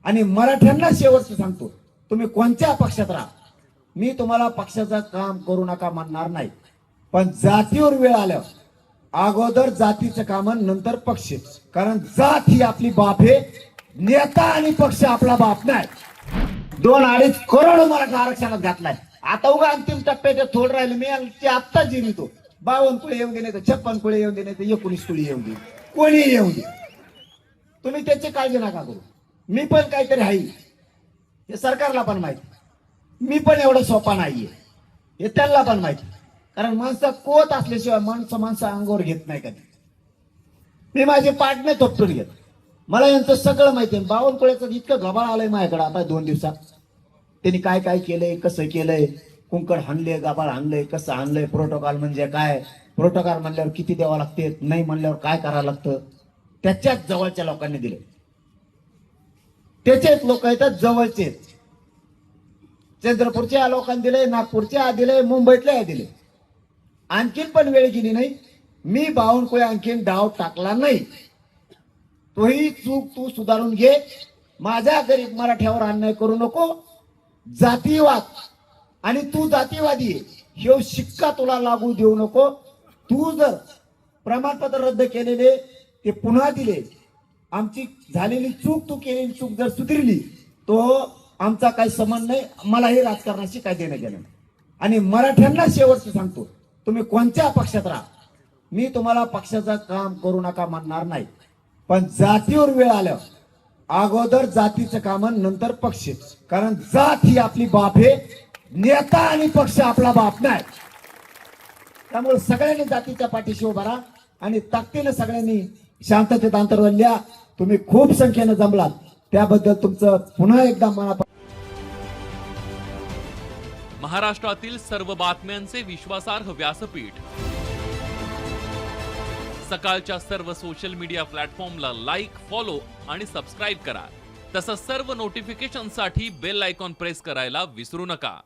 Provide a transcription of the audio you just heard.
आणि मराठ्यांना शेवटचं सांगतो, तुम्ही कोणत्या पक्षात राहा, मी तुम्हाला पक्षाचं काम करू नका म्हणणार नाही, पण जातीवर वेळ आल्यावर अगोदर जातीचं काम नंतर पक्ष, कारण जात ही आपली बाप आहे, नेता आणि पक्ष आपला बाप नाही. 2-2.5 करोड मराठा आरक्षणात घातलाय. आता उगा अंतिम टप्प्यात थोड राहिले, मी आत्ता जिनितो 52 कुळे येऊन दे, नाही तर 56 कुळे येऊन दे, नाही तर 19 कुळे येऊन दे, कोणी येऊन दे, तुम्ही त्याची काळजी नका करू. मी पण काहीतरी आहे, हे सरकारला पण माहिती, मी पण एवढं सोपा नाहीये हे त्यांना पण माहिती, कारण माणसं कोत असल्याशिवाय माणसं अंगावर घेत नाही कधी. मी माझे पाटणे थोपटून घेत, मला यांचं सगळं माहिती आहे. 52 कुळ्याचं इतकं गबाळ आलंय माझ्याकडे आता 2 दिवसात, त्यांनी काय काय केलंय, कसं केलंय, कुंकड हाणले, गाबाळ हाणलंय, कसं हाणलंय, प्रोटोकॉल म्हणजे काय, प्रोटोकॉल म्हणल्यावर किती द्यावं लागते, नाही म्हणल्यावर काय करावं लागतं, त्याच्याच जवळच्या लोकांनी दिले. त्याचेच लोक येतात जवळचे, चंद्रपूरच्या लोकांनी दिले, नागपूरच्या दिले, मुंबईतल्या दिले. आणखीन पण वेळ गेली नाही, मी 52 कुळे आणखीन डाव टाकला नाही. तोही चूक तू सुधारून घे, माझ्या गरीब मराठ्यावर अन्याय करू नको. जातीवाद आणि तू जातीवादी हे शिक्का तुला लागू देऊ नको. तू जर प्रमाणपत्र रद्द केलेले ते पुन्हा दिले, आमची झालेली चूक, तू केलेली चूक जर सुधारली, तो आमचा काही संबंध नाही, मलाही राजकारणाशी काय देणं घेणं. आणि मराठ्यांना शेवटचं सांगतो, तुम्ही कोणत्या पक्षात राहा, मी तुम्हाला पक्षाचं काम करू नका म्हणणार नाही, पण जातीवर वेळ आल्यावर अगोदर जातीचं काम नंतर पक्ष, कारण जात ही आपली बाप आहे, नेता आणि पक्ष आपला बाप नाही. त्यामुळे सगळ्यांनी जातीच्या पाठीशी उभा राहा आणि ताकदीने सगळ्यांनी शांततेत आंदोलन लिहा. तुम्ही खूप संख्येने जमलात, त्याबद्दल तुमचं पुन्हा एकदा मनापासून. महाराष्ट्रातील सर्व बातम्यांचे विश्वासार्ह व्यासपीठ, सकाळच्या सर्व सोशल मीडिया प्लॅटफॉर्मला लाईक, फॉलो आणि सबस्क्राईब करा. तसंच सर्व नोटिफिकेशनसाठी बेल आयकॉन प्रेस करायला विसरू नका.